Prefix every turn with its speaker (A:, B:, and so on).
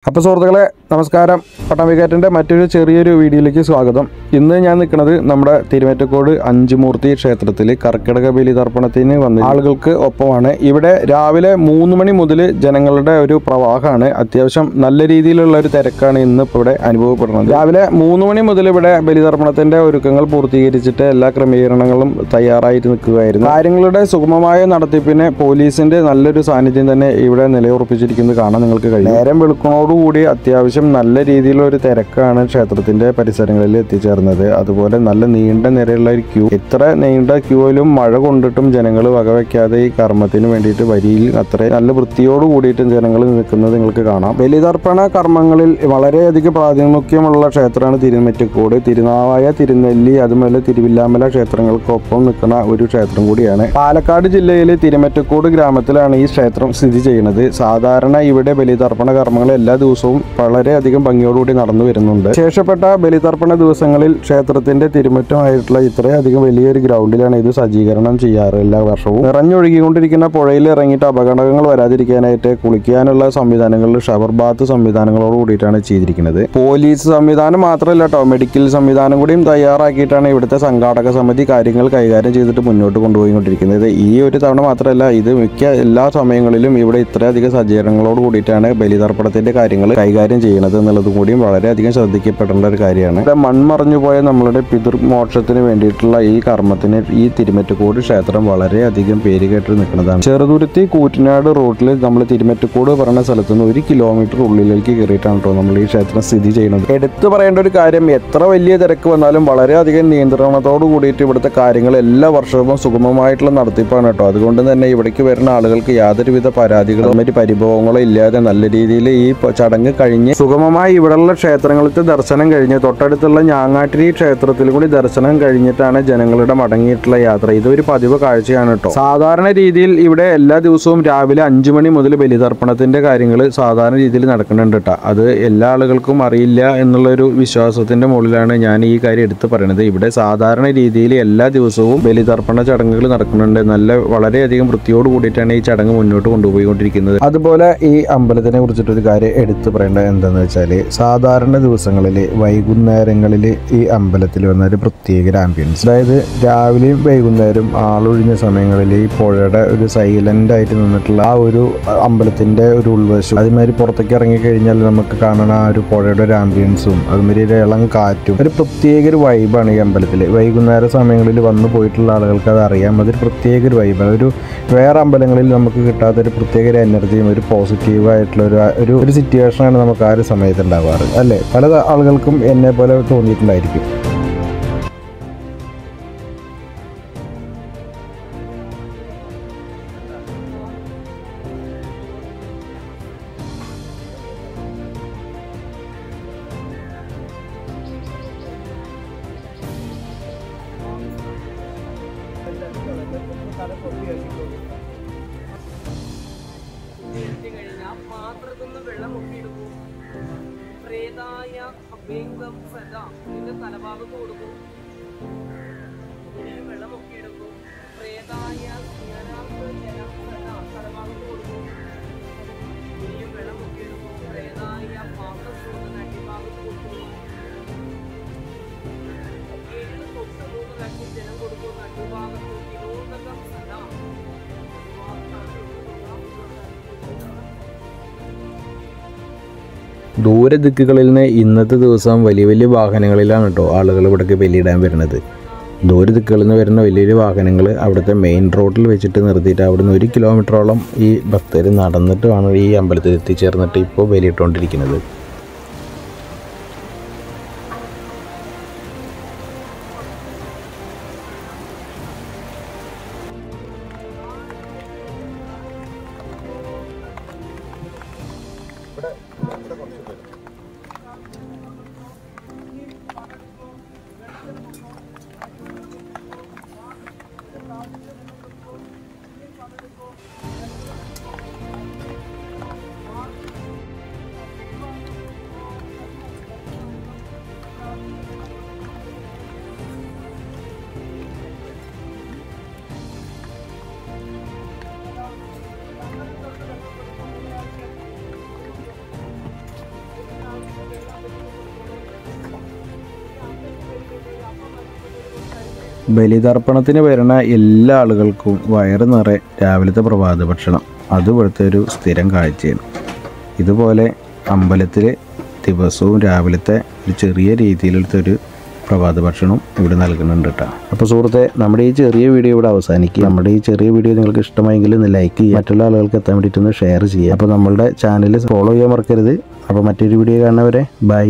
A: അപ്പോൾ സുഹൃത്തുക്കളെ നമസ്കാരം. പട്ടാമ്പിക്കാറ്റിൻ്റെ മറ്റൊരു ചെറിയൊരു വീഡിയോയിലേക്ക് സ്വാഗതം. ഇന്ന് ഞാൻ നിൽക്കുന്നത് നമ്മുടെ തിരുമറ്റക്കോട് അഞ്ചുമൂർത്തി ക്ഷേത്രത്തിൽ കർക്കിടക ബലിതർപ്പണത്തിന് വന്ന ആളുകൾക്ക് ഒപ്പമാണ്. ഇവിടെ രാവിലെ 3 മണി മുതൽ ജനങ്ങളുടെ ഒരു പ്രവാഹമാണ്. അത്യാവശ്യം നല്ല രീതിയിലുള്ള ഒരു തിരക്കാണ് ഇന്ന് ഇപ്പോൾ ഇവിടെ അനുഭവപ്പെടുന്നത്. രാവിലെ 3 മണി മുതൽ ഇവിടെ ബലിതർപ്പണത്തിൻ്റെ ഒരുക്കങ്ങൾ പൂർത്തീകരിച്ചിട്ട് എല്ലാ ക്രമീകരണങ്ങളും തയ്യാറായിട്ട് നിൽക്കുകയായിരുന്നു. കാര്യങ്ങളുടെ സുഗമമായ നടത്തിപ്പിന് പോലീസിൻ്റെ നല്ലൊരു സാന്നിധ്യം തന്നെ ഇവിടെ നിലയുറപ്പിച്ചിരിക്കുന്നത് കാണാൻ നിങ്ങൾക്ക് കഴിയും. നേരം വെളുക്കുന്നതോടുകൂടി അത്യാവശ്യം നല്ല രീതിയിലുള്ള ഒരു തിരക്കാണ് ക്ഷേത്രത്തിന്റെ പരിസരങ്ങളിൽ എത്തിച്ചേർന്നത്. അതുപോലെ നല്ല നീണ്ട നിരയുള്ള ഒരു ക്യൂ. ഇത്ര നീണ്ട ക്യൂവിലും മഴ കൊണ്ടിട്ടും ജനങ്ങൾ വകവയ്ക്കാതെ ഈ കർമ്മത്തിന് വേണ്ടിയിട്ട് വരിയിൽ അത്ര നല്ല വൃത്തിയോട് കൂടിയിട്ടും ജനങ്ങൾ നിൽക്കുന്നത് നിങ്ങൾക്ക് കാണാം. ബലിതർപ്പണ കർമ്മങ്ങളിൽ വളരെയധികം പ്രാതിനിധ്യമുള്ള ക്ഷേത്രമാണ് തിരുമറ്റക്കോട്. തിരുനാവായ, തിരുനെല്ലി, അതുപോലെ തിരുവില്ലാമല ക്ഷേത്രങ്ങൾക്കൊപ്പം നിൽക്കുന്ന ഒരു ക്ഷേത്രം കൂടിയാണ്. പാലക്കാട് ജില്ലയിലെ തിരുമറ്റക്കോട് ഗ്രാമത്തിലാണ് ഈ ക്ഷേത്രം സ്ഥിതി ചെയ്യുന്നത്. സാധാരണ ഇവിടെ ബലിതർപ്പണ കർമ്മങ്ങൾ എല്ലാ ദിവസവും വളരെയധികം ഭംഗിയോടുകൂടി നടന്നു വരുന്നുണ്ട്. ശേഷപ്പെട്ട ബലിതർപ്പണ ദിവസങ്ങളിൽ ക്ഷേത്രത്തിന്റെ തിരുമുറ്റമായിട്ടുള്ള ഇത്രയധികം വലിയൊരു ഗ്രൗണ്ടിലാണ് ഇത് സജ്ജീകരണം ചെയ്യാറ് എല്ലാ വർഷവും. നിറഞ്ഞൊഴുകിക്കൊണ്ടിരിക്കുന്ന പുഴയിൽ ഇറങ്ങിയിട്ട് അപകടങ്ങൾ വരാതിരിക്കാനായിട്ട് കുളിക്കാനുള്ള സംവിധാനങ്ങളിൽ ഷവർ ബാത്ത് സംവിധാനങ്ങളോട് കൂടിയിട്ടാണ് ചെയ്തിരിക്കുന്നത്. പോലീസ് സംവിധാനം മാത്രമല്ല കേട്ടോ, മെഡിക്കൽ സംവിധാനം കൂടിയും തയ്യാറാക്കിയിട്ടാണ് ഇവിടുത്തെ സംഘാടക സമിതി കാര്യങ്ങൾ കൈകാര്യം ചെയ്തിട്ട് മുന്നോട്ട് കൊണ്ടുപോയിക്കൊണ്ടിരിക്കുന്നത്. ഈ ഒരു തവണ മാത്രമല്ല, ഇത് മിക്ക എല്ലാ സമയങ്ങളിലും ഇവിടെ ഇത്രയധികം സജ്ജീകരണങ്ങളോട് കൂടിയിട്ടാണ് ബലിതർപ്പണത്തിന്റെ കാര്യങ്ങൾ കൈകാര്യം ചെയ്യുന്നത് എന്നുള്ളതും കൂടിയും വളരെയധികം ശ്രദ്ധിക്കപ്പെടേണ്ട ഒരു കാര്യമാണ്. മൺമറഞ്ഞു പോയ നമ്മളുടെ പിതൃമോക്ഷത്തിന് വേണ്ടിയിട്ടുള്ള ഈ കർമ്മത്തിന് ഈ തിരുമറ്റക്കോട് ക്ഷേത്രം വളരെയധികം പേരുകേട്ട് നിൽക്കുന്നതാണ്. ചെറുതുരുത്തി കൂറ്റനാട് റോഡിൽ നമ്മൾ തിരുമറ്റക്കോട് പറയുന്ന സ്ഥലത്ത് നിന്ന് 1 കിലോമീറ്റർ ഉള്ളിലേക്ക് കയറിയിട്ടാണ് കേട്ടോ നമ്മൾ ഈ ക്ഷേത്രം സ്ഥിതി ചെയ്യുന്നത്. എടുത്തു പറയേണ്ട ഒരു കാര്യം, എത്ര വലിയ തിരക്ക് വന്നാലും വളരെയധികം നിയന്ത്രണത്തോട് കൂടിയിട്ട് ഇവിടുത്തെ കാര്യങ്ങൾ എല്ലാ വർഷവും സുഗമമായിട്ടുള്ള നടത്തിപ്പാണ് കേട്ടോ. അതുകൊണ്ട് തന്നെ ഇവിടേക്ക് വരുന്ന ആളുകൾക്ക് യാതൊരുവിധ പരാതികളോ മറ്റ് പരിഭവങ്ങളോ ഇല്ലാതെ നല്ല രീതിയിൽ ഈ ചടങ്ങ് കഴിഞ്ഞ് സുഗമമായി ഇവിടെയുള്ള ക്ഷേത്രങ്ങളിലത്തെ ദർശനം കഴിഞ്ഞ് തൊട്ടടുത്തുള്ള ഞാങ്ങാട്ടിരി ക്ഷേത്രത്തിൽ കൂടി ദർശനം കഴിഞ്ഞിട്ടാണ് ജനങ്ങളുടെ മടങ്ങിയിട്ടുള്ള യാത്ര. ഇതൊരു പതിവ് കാഴ്ചയാണ് കേട്ടോ. സാധാരണ രീതിയിൽ ഇവിടെ എല്ലാ ദിവസവും രാവിലെ 5 മണി മുതൽ ബലിതർപ്പണത്തിന്റെ കാര്യങ്ങൾ സാധാരണ രീതിയിൽ നടക്കുന്നുണ്ട് കേട്ടോ. അത് എല്ലാ ആളുകൾക്കും അറിയില്ല എന്നുള്ളൊരു വിശ്വാസത്തിന്റെ മുകളിലാണ് ഞാൻ ഈ കാര്യം എടുത്തു പറയുന്നത്. ഇവിടെ സാധാരണ രീതിയിൽ എല്ലാ ദിവസവും ബലിതർപ്പണ ചടങ്ങുകൾ നടക്കുന്നുണ്ട്. വളരെയധികം വൃത്തിയോട് കൂടിയിട്ടാണ് ഈ ചടങ്ങ് മുന്നോട്ട് കൊണ്ടുപോയിക്കൊണ്ടിരിക്കുന്നത്. അതുപോലെ ഈ അമ്പലത്തിനെ കുറിച്ചിട്ടൊരു കാര്യം എടുത്തു പറയേണ്ടത് എന്താണെന്ന് വെച്ചാൽ, സാധാരണ ദിവസങ്ങളിൽ വൈകുന്നേരങ്ങളിൽ ഈ അമ്പലത്തിൽ വന്ന ഒരു പ്രത്യേക ആംബിയൻസ്, അതായത് രാവിലെയും വൈകുന്നേരം ആളൊഴിഞ്ഞ സമയങ്ങളിൽ ഈ പുഴയുടെ ഒരു സൈലന്റ് ആയിട്ട് നിന്നിട്ടുള്ള ആ ഒരു അമ്പലത്തിന്റെ ഒരു ഉൾവശം, അതുമാതിരി പുറത്തേക്ക് ഇറങ്ങിക്കഴിഞ്ഞാൽ നമുക്ക് കാണുന്ന ആ ഒരു പുഴയുടെ ഒരു ആംബിയൻസും അതുമാതിരി ഒരു ഇളം കാറ്റും ഒരു പ്രത്യേക ഒരു വൈബാണ് ഈ അമ്പലത്തിൽ. വൈകുന്നേര സമയങ്ങളിൽ വന്നു പോയിട്ടുള്ള ആളുകൾക്ക് അത് അറിയാം. അതൊരു പ്രത്യേക ഒരു വൈബാണ്. വേറെ അമ്പലങ്ങളിൽ നമുക്ക് കിട്ടാത്തൊരു പ്രത്യേക ഒരു എനർജിയും ഒരു പോസിറ്റീവായിട്ടുള്ള ഒരു സിറ്റുവേഷനാണ് നമുക്ക് ആ ഒരു സമയത്ത് ഉണ്ടാവാറ് അല്ലേ. പല ആളുകൾക്കും എന്നെ പോലെ തോന്നിയിട്ടുണ്ടായിരിക്കും.
B: തലഭാഗത്ത് കൊടുക്കും, വെള്ളമൊക്കെ എടുക്കും. പ്രേതായ തലഭാഗത്ത് കൊടുക്കും, ഇനിയും വെള്ളമൊക്കെ എടുക്കും. പ്രേതായ പാത്രം അടിഭാഗത്ത് കൊടുക്കും. 7 തൊട്ട് 3 പ്രാവശ്യം ജലം കൊടുക്കും. അടിഭാഗത്ത് തിരുവോന്നകം സദാ
A: ദൂര ദിക്കുകളിൽ നിന്ന് ഇന്നത്തെ ദിവസം വലിയ വലിയ വാഹനങ്ങളിലാണ് കേട്ടോ ആളുകൾ ഇവിടേക്ക് ബലിയിടാൻ വരുന്നത്. ദൂര ദിക്കുകളിൽ നിന്ന് വരുന്ന വലിയ വലിയ വാഹനങ്ങൾ അവിടുത്തെ മെയിൻ റോഡിൽ വെച്ചിട്ട് നിർത്തിയിട്ട് അവിടുന്ന് 1 കിലോമീറ്ററോളം ഈ ഭക്തർ നടന്നിട്ടുമാണ് ഈ അമ്പലത്തിൽ എത്തിച്ചേർന്നിട്ട് ഇപ്പോൾ ബലിയിട്ടുകൊണ്ടിരിക്കുന്നത്. ബലിതർപ്പണത്തിന് വരുന്ന എല്ലാ ആളുകൾക്കും വയറ് നിറയെ രാവിലത്തെ പ്രഭാത ഭക്ഷണം അത് ഇവിടുത്തെ ഒരു സ്ഥിരം കാഴ്ചയാണ്. ഇതുപോലെ അമ്പലത്തിൽ ദിവസവും രാവിലത്തെ ഒരു ചെറിയ രീതിയിലത്തെ ഒരു പ്രഭാത ഭക്ഷണം ഇവിടെ നൽകുന്നുണ്ട് കേട്ടോ. അപ്പോൾ സുഹൃത്തെ, നമ്മുടെ ഈ ചെറിയ വീഡിയോ ഇവിടെ അവസാനിക്കുക. നമ്മുടെ ഈ ചെറിയ വീഡിയോ നിങ്ങൾക്ക് ഇഷ്ടമായെങ്കിൽ ഒന്ന് ലൈക്ക് ചെയ്യുക, മറ്റുള്ള ആളുകൾക്ക് എത്താൻ വേണ്ടിയിട്ടൊന്ന് ഷെയർ ചെയ്യുക. അപ്പോൾ നമ്മളുടെ ചാനൽ ഫോളോ ചെയ്യാൻ മറക്കരുത്. അപ്പോൾ മറ്റൊരു വീഡിയോ കാണുന്നവരെ ബൈ.